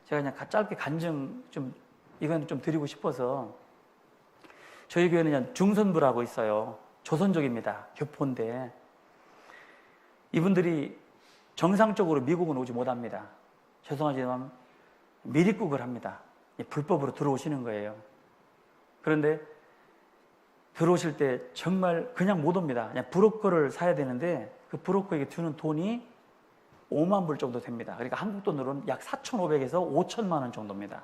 제가 그냥 짧게 간증 이건 좀 드리고 싶어서, 저희 교회는 그냥 중선부라고 있어요. 조선족입니다. 교포인데 이분들이 정상적으로 미국은 오지 못합니다. 죄송하지만 미립국을 합니다. 불법으로 들어오시는 거예요. 그런데 들어오실 때 정말 그냥 못 옵니다. 그냥 브로커를 사야 되는데 그 브로커에게 주는 돈이 5만 불 정도 됩니다. 그러니까 한국 돈으로는 약 4,500에서 5천만 원 정도입니다.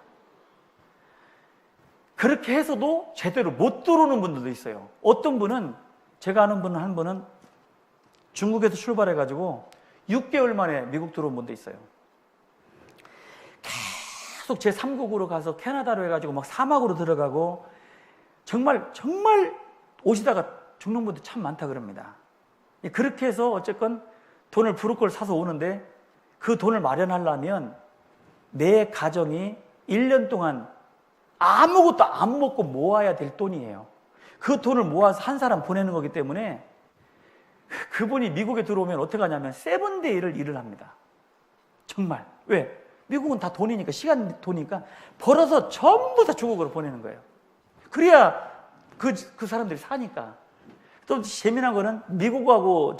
그렇게 해서도 제대로 못 들어오는 분들도 있어요. 어떤 분은, 제가 아는 분은 한 분은 중국에서 출발해가지고 6개월 만에 미국 들어온 분도 있어요. 계속 제3국으로 가서 캐나다로 해가지고 막 사막으로 들어가고 정말 오시다가 죽는 분들 참 많다 그럽니다. 그렇게 해서 어쨌건 돈을 브로커를 사서 오는데 그 돈을 마련하려면 내 가정이 1년 동안 아무것도 안 먹고 모아야 될 돈이에요. 그 돈을 모아서 한 사람 보내는 거기 때문에 그분이 미국에 들어오면 어떻게 하냐면 세븐데이를 일을 합니다. 정말. 왜? 미국은 다 돈이니까, 시간 돈이니까 벌어서 전부 다 중국으로 보내는 거예요. 그래야 그 사람들이 사니까. 또 재미난 거는 미국하고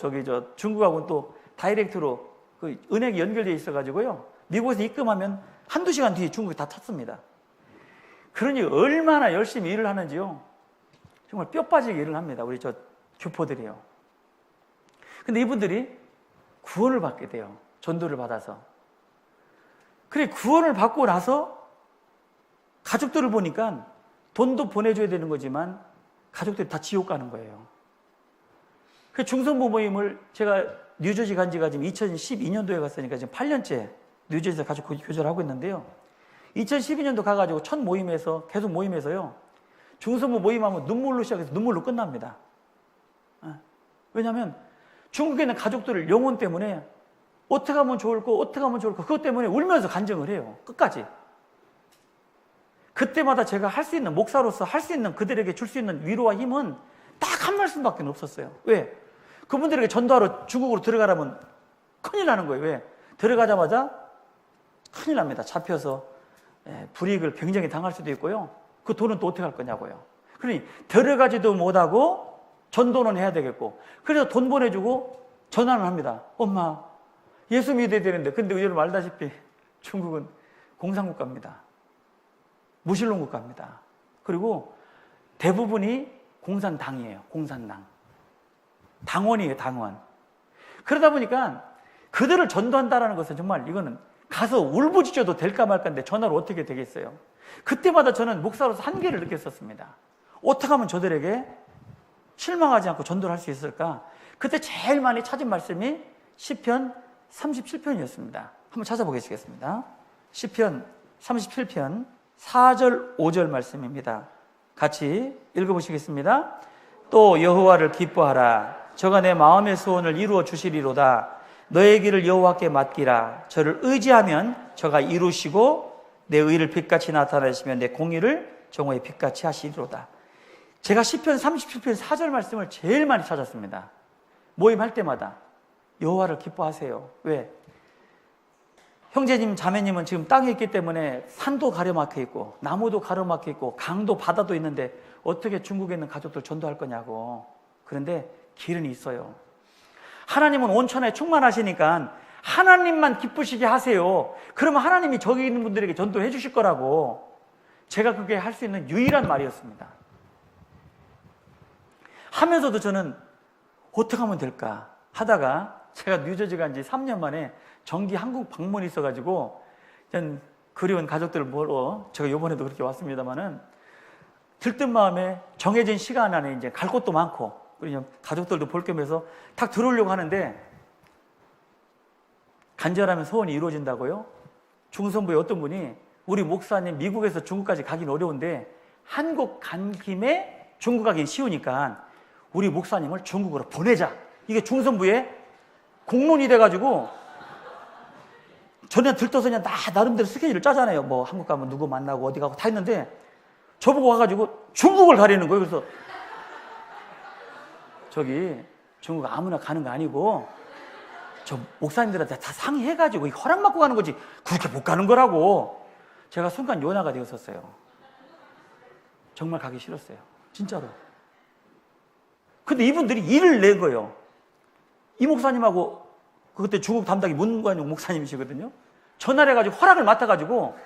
중국하고는 또 다이렉트로 그 은행이 연결되어 있어가지고요. 미국에서 입금하면 한두 시간 뒤에 중국이 다 탔습니다. 그러니 얼마나 열심히 일을 하는지요. 정말 뼈 빠지게 일을 합니다. 우리 교포들이요. 근데 이분들이 구원을 받게 돼요. 전도를 받아서. 그래, 구원을 받고 나서 가족들을 보니까 돈도 보내줘야 되는 거지만 가족들이 다 지옥 가는 거예요. 그 중선부 모임을 제가 뉴저지 간 지가 지금 2012년도에 갔으니까 지금 8년째 뉴저지에서 가족 교제를 하고 있는데요. 2012년도 가가지고 첫 모임에서, 계속 모임에서요, 중선부 모임하면 눈물로 시작해서 눈물로 끝납니다. 왜냐하면 중국에 있는 가족들을 영혼 때문에 어떻게 하면 좋을까, 그것 때문에 울면서 간증을 해요. 끝까지. 그때마다 제가 할 수 있는, 목사로서 할 수 있는, 그들에게 줄 수 있는 위로와 힘은 딱 한 말씀밖에 없었어요. 왜? 그분들에게 전도하러 중국으로 들어가라면 큰일 나는 거예요. 왜? 들어가자마자 큰일 납니다. 잡혀서 불이익을 굉장히 당할 수도 있고요. 그 돈은 또 어떻게 할 거냐고요. 그러니 들어가지도 못하고 전도는 해야 되겠고, 그래서 돈 보내주고 전화를 합니다. 엄마, 예수 믿어야 되는데. 근데 여러분 알다시피 중국은 공산국가입니다. 무신론국가입니다. 그리고 대부분이 공산당이에요. 공산당. 당원이에요. 당원. 그러다 보니까 그들을 전도한다는 것은 정말 이거는 가서 울부짖어도 될까 말까인데 전화를 어떻게 되겠어요. 그때마다 저는 목사로서 한계를 느꼈었습니다. 어떻게 하면 저들에게 실망하지 않고 전도를 할 수 있을까? 그때 제일 많이 찾은 말씀이 시편 37편이었습니다. 한번 찾아보겠습니다. 시편 37편 4절 5절 말씀입니다. 같이 읽어보시겠습니다. 또 여호와를 기뻐하라. 저가 내 마음의 소원을 이루어 주시리로다. 너의 길을 여호와께 맡기라. 저를 의지하면 저가 이루시고 내 의를 빛같이 나타내시면 내 공의를 정오의 빛같이 하시리로다. 제가 시편 37편 4절 말씀을 제일 많이 찾았습니다. 모임할 때마다 여호와를 기뻐하세요. 왜? 형제님, 자매님은 지금 땅에 있기 때문에 산도 가려막혀 있고 나무도 가려막혀 있고 강도 바다도 있는데 어떻게 중국에 있는 가족들 전도할 거냐고. 그런데 길은 있어요. 하나님은 온천에 충만하시니까 하나님만 기쁘시게 하세요. 그러면 하나님이 저기 있는 분들에게 전도해 주실 거라고. 제가 그게 할 수 있는 유일한 말이었습니다. 하면서도 저는 어떻게 하면 될까 하다가 제가 뉴저지 간 지 3년 만에 정기 한국 방문이 있어가지고 그리운 가족들을 보러 제가 이번에도 그렇게 왔습니다만은 들뜬 마음에 정해진 시간 안에 이제 갈 곳도 많고 그냥 가족들도 볼 겸해서 딱 들어오려고 하는데 간절하면 소원이 이루어진다고요? 중선부에 어떤 분이 우리 목사님 미국에서 중국까지 가긴 어려운데 한국 간 김에 중국 가기 쉬우니까 우리 목사님을 중국으로 보내자. 이게 중선부에 공론이 돼가지고 저는 들떠서 그냥 나름대로 스케줄을 짜잖아요. 뭐 한국 가면 누구 만나고 어디 가고 다 했는데 저보고 와가지고 중국을 가려는 거예요. 그래서 저기 중국 아무나 가는 거 아니고 저 목사님들한테 다 상의해가지고 허락 받고 가는 거지 그렇게 못 가는 거라고. 제가 순간 요나가 되었었어요. 정말 가기 싫었어요. 진짜로. 근데 이분들이 일을 낸 거예요. 이 목사님하고 그때 중국 담당이 문관용 목사님이시거든요. 전화를 해가지고 허락을 맡아가지고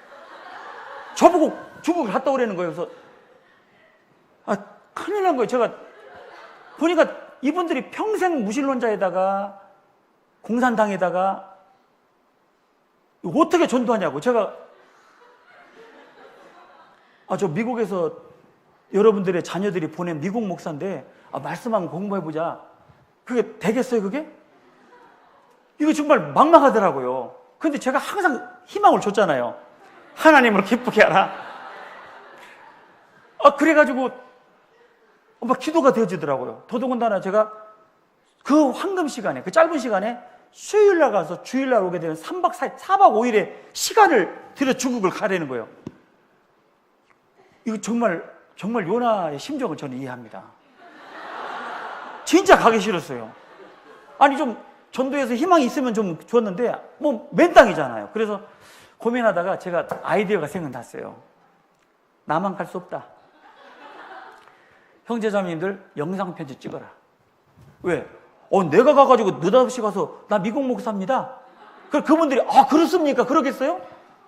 저보고 중국을 갔다 오라는 거예요. 그래서 큰일 난 거예요. 제가 보니까 이분들이 평생 무신론자에다가 공산당에다가 어떻게 전도하냐고. 제가 저 미국에서 여러분들의 자녀들이 보낸 미국 목사인데 말씀하면 공부해보자. 그게 되겠어요, 그게? 이거 정말 막막하더라고요. 근데 제가 항상 희망을 줬잖아요. 하나님을 기쁘게 하라. 그래가지고 막 기도가 되어지더라고요. 더더군다나 제가 그 황금 시간에, 그 짧은 시간에 수요일날 가서 주일날 오게 되면 3박 4일, 4박 5일의 시간을 들여 중국을 가려는 거예요. 이거 정말 요나의 심정을 저는 이해합니다. 진짜 가기 싫었어요. 아니 좀 전도에서 희망이 있으면 좀 좋았는데 뭐 맨땅이잖아요. 그래서 고민하다가 제가 아이디어가 생각났어요. 나만 갈 수 없다. 형제자매님들 영상 편지 찍어라. 왜? 내가 가가지고 느닷없이 가서 나 미국 목사입니다. 그분들이 그렇습니까? 그러겠어요?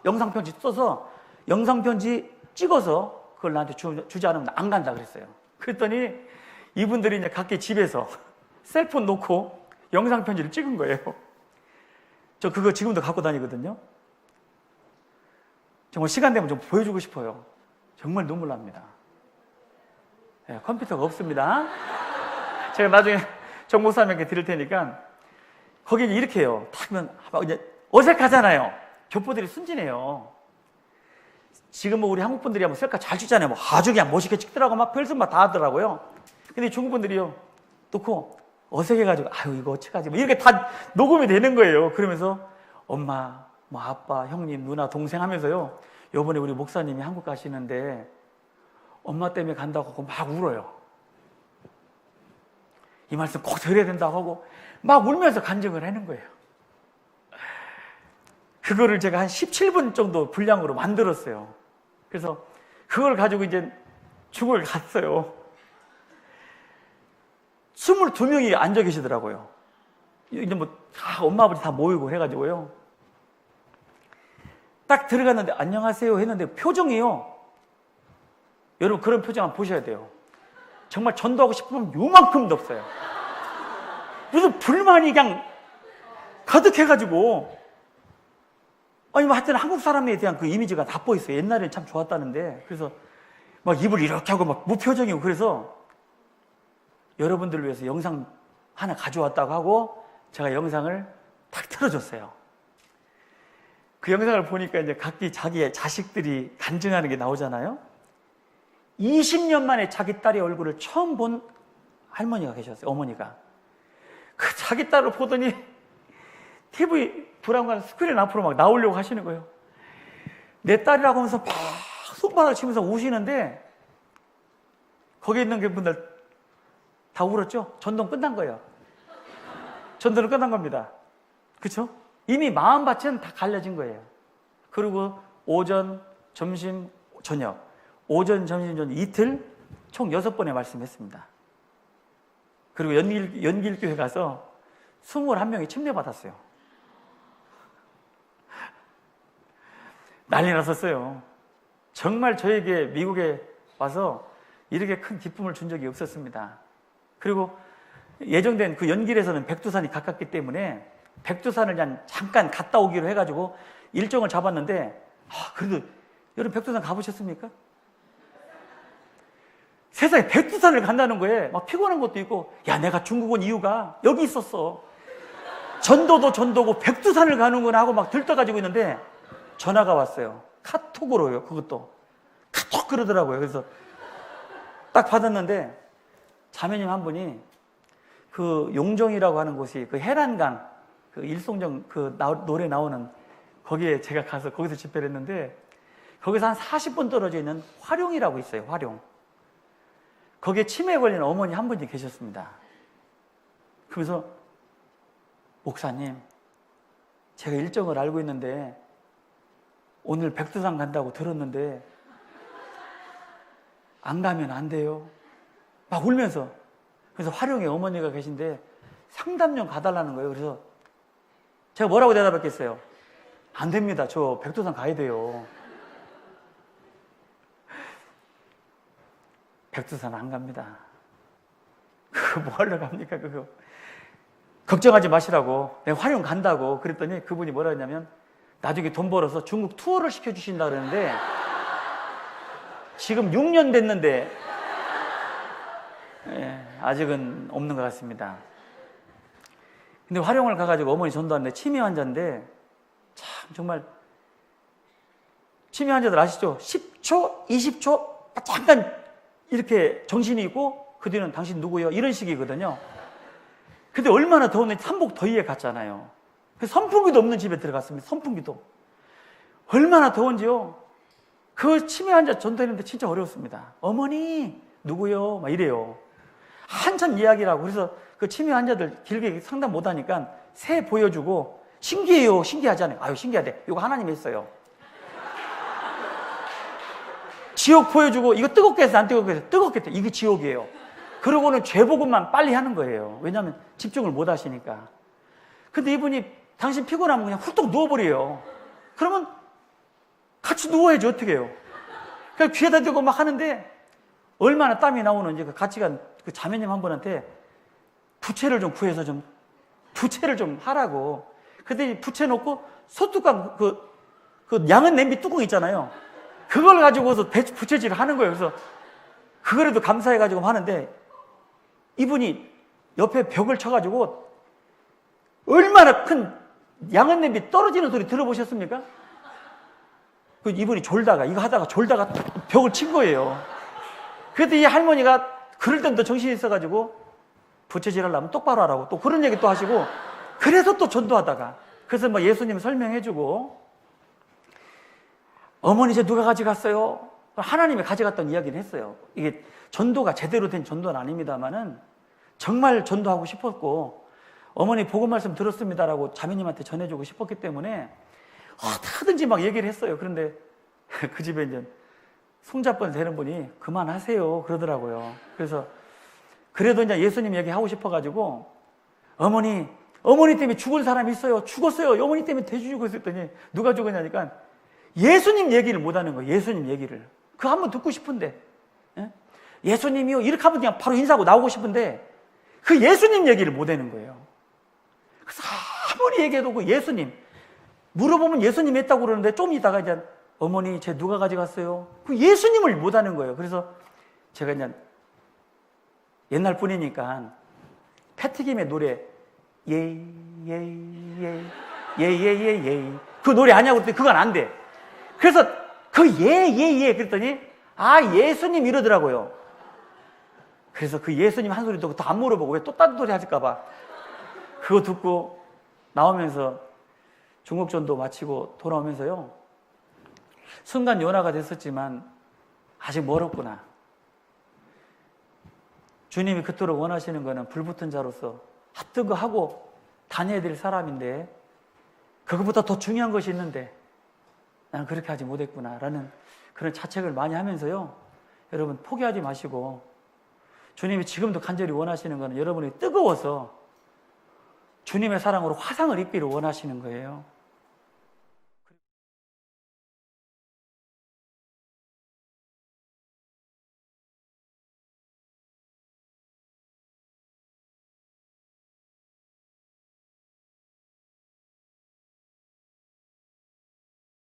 영상 편지 써서 영상 편지 찍어서 그걸 나한테 주지 않으면 안 간다 그랬어요. 그랬더니 이분들이 이제 각기 집에서 셀폰 놓고 영상 편지를 찍은 거예요. 저 그거 지금도 갖고 다니거든요. 정말 시간 되면 좀 보여주고 싶어요. 정말 눈물 납니다. 네, 컴퓨터가 없습니다. 제가 나중에 정 목사님에게 드릴 테니까 거기 이렇게 해요. 딱 하면 이제 어색하잖아요. 교포들이 순진해요. 지금 뭐 우리 한국 분들이 한번 셀카 잘 찍잖아요. 아주 그냥 멋있게 찍더라고. 막 별짓 다 하더라고요. 근데 중국 분들이요. 놓고 어색해가지고 이거 어떡하지? 이렇게 다 녹음이 되는 거예요. 그러면서 엄마, 아빠, 형님, 누나, 동생 하면서요. 요번에 우리 목사님이 한국 가시는데 엄마 때문에 간다고 하고 막 울어요. 이 말씀 꼭 드려야 된다고 하고 막 울면서 간증을 하는 거예요. 그거를 제가 한 17분 정도 분량으로 만들었어요. 그래서 그걸 가지고 이제 중국을 갔어요. 22명이 앉아 계시더라고요. 이제 엄마 아버지 다 모이고 해가지고요. 딱 들어갔는데 안녕하세요 했는데 표정이요. 여러분 그런 표정 한번 보셔야 돼요. 정말 전도하고 싶으면 요만큼도 없어요. 무슨 불만이 그냥 가득해가지고 하여튼 한국 사람에 대한 그 이미지가 나빠 있어요. 옛날에는 참 좋았다는데. 그래서 막 입을 이렇게 하고 막 무표정이고 그래서 여러분들을 위해서 영상 하나 가져왔다고 하고 제가 영상을 탁 틀어줬어요. 그 영상을 보니까 이제 각기 자기의 자식들이 간증하는 게 나오잖아요. 20년 만에 자기 딸의 얼굴을 처음 본 할머니가 계셨어요. 어머니가. 그 자기 딸을 보더니 TV 브라운관 스크린 앞으로 막 나오려고 하시는 거예요. 내 딸이라고 하면서 막 손바닥 치면서 우시는데 거기 있는 분들 다 울었죠? 전도는 끝난 거예요. 전도는 끝난 겁니다. 그렇죠? 이미 마음밭은 다 갈려진 거예요. 그리고 오전, 점심, 저녁 오전, 점심, 저녁 이틀 총 6번의 말씀했습니다. 그리고 연길교회 가서 21명이 침례받았어요. 난리 났었어요. 정말 저에게 미국에 와서 이렇게 큰 기쁨을 준 적이 없었습니다. 그리고 예정된 그 연길에서는 백두산이 가깝기 때문에 백두산을 그냥 잠깐 갔다 오기로 해가지고 일정을 잡았는데 그래도 여러분 백두산 가보셨습니까? 세상에 백두산을 간다는 거에 막 피곤한 것도 있고 내가 중국 온 이유가 여기 있었어. 전도도 전도고 백두산을 가는구나 하고 막 들떠가지고 있는데 전화가 왔어요. 카톡으로요. 그것도 카톡 그러더라고요. 그래서 딱 받았는데 자매님 한 분이 그 용정이라고 하는 곳이 그 해란강 그 일송정 그 노래 나오는 거기에 제가 가서 거기서 집회를 했는데 거기서 한 40분 떨어져 있는 화룡이라고 있어요. 화룡. 거기에 치매에 걸린 어머니 한 분이 계셨습니다. 그래서 목사님 제가 일정을 알고 있는데 오늘 백두산 간다고 들었는데 안 가면 안 돼요. 막 울면서. 그래서 화룡에 어머니가 계신데 상담 좀 가달라는 거예요. 그래서 제가 뭐라고 대답했겠어요? 안 됩니다. 저 백두산 가야 돼요. 백두산 안 갑니다. 그거 뭐 하러 갑니까, 그거. 걱정하지 마시라고. 내가 화룡 간다고. 그랬더니 그분이 뭐라 했냐면 나중에 돈 벌어서 중국 투어를 시켜주신다 그러는데 지금 6년 됐는데 아직은 없는 것 같습니다. 근데 화룡을 가가지고 어머니 전도하는데 치매 환자인데 참 정말 치매 환자들 아시죠? 10초, 20초 잠깐 이렇게 정신이 있고 그 뒤는 당신 누구요? 이런 식이거든요. 근데 얼마나 더웠는지 한복 더위에 갔잖아요. 그래서 선풍기도 없는 집에 들어갔습니다. 선풍기도. 얼마나 더운지요. 그 치매 환자 전도했는데 진짜 어려웠습니다. 어머니 누구요? 막 이래요. 한참 이야기를 하고. 그래서 그 치매 환자들 길게 상담 못하니까 새 보여주고 신기해요. 신기하잖아요. 아유 신기하대. 이거 하나님이 했어요. 지옥 보여주고 이거 뜨겁게 해서 안 뜨겁게 해서 뜨겁게 해. 이게 지옥이에요. 그러고는 죄복음만 빨리 하는 거예요. 왜냐하면 집중을 못 하시니까. 근데 이분이 당신 피곤하면 그냥 훌떡 누워버려요. 그러면 같이 누워야지 어떻게 해요. 그냥 귀에다 대고 막 하는데 얼마나 땀이 나오는지 그 같이 간 그 자매님 한 분한테 부채를 좀 구해서 좀 부채를 좀 하라고. 근데 부채 놓고 소뚜껑 그 양은 냄비 뚜껑 있잖아요. 그걸 가지고서 부채질을 하는 거예요. 그래서 그거라도 감사해가지고 하는데 이분이 옆에 벽을 쳐가지고 얼마나 큰 양은 냄비 떨어지는 소리 들어보셨습니까? 그 이분이 졸다가 이거 하다가 졸다가 벽을 친 거예요. 그래도 이 할머니가 그럴 땐 더 정신이 있어가지고 부채질 하려면 똑바로 하라고 또 그런 얘기 또 하시고 그래서 또 전도하다가 그래서 뭐 예수님 설명해주고 어머니 쟤 누가 가져갔어요? 하나님이 가져갔다는 이야기를 했어요. 이게 전도가 제대로 된 전도는 아닙니다만은 정말 전도하고 싶었고 어머니 복음 말씀 들었습니다라고 자매님한테 전해주고 싶었기 때문에 어떻게든지 막 얘기를 했어요. 그런데 그 집에 이제 손잡번 되는 분이 그만하세요 그러더라고요. 그래서 그래도 이제 예수님 얘기하고 싶어가지고 어머니 때문에 죽을 사람이 있어요. 죽었어요. 어머니 때문에 돼지 죽었더니 누가 죽었냐니까 예수님 얘기를 못하는 거예요. 예수님 얘기를. 그거 한번 듣고 싶은데 예수님이요 이렇게 하면 그냥 바로 인사하고 나오고 싶은데 그 예수님 얘기를 못하는 거예요. 그래서 아무리 얘기해도 그 예수님 물어보면 예수님이 했다고 그러는데 좀 이따가 이제 어머니 쟤 누가 가져갔어요? 그 예수님을 못하는 거예요. 그래서 제가 이제 옛날 분이니까 패티김의 노래 예예예 그 노래 아냐고 그랬더니 그건 안 돼. 그래서 그 예예예 그랬더니 아 예수님 이러더라고요. 그래서 그 예수님 한 소리 듣고 더 안 물어보고 왜 또 다른 소리 하실까 봐 그거 듣고 나오면서 중국 전도 마치고 돌아오면서요 순간 연화가 됐었지만 아직 멀었구나. 주님이 그토록 원하시는 거는 불붙은 자로서 핫뜨거 하고 다녀야 될 사람인데 그것보다 더 중요한 것이 있는데 나는 그렇게 하지 못했구나 라는 그런 자책을 많이 하면서요 여러분 포기하지 마시고 주님이 지금도 간절히 원하시는 거는 여러분이 뜨거워서 주님의 사랑으로 화상을 입기를 원하시는 거예요.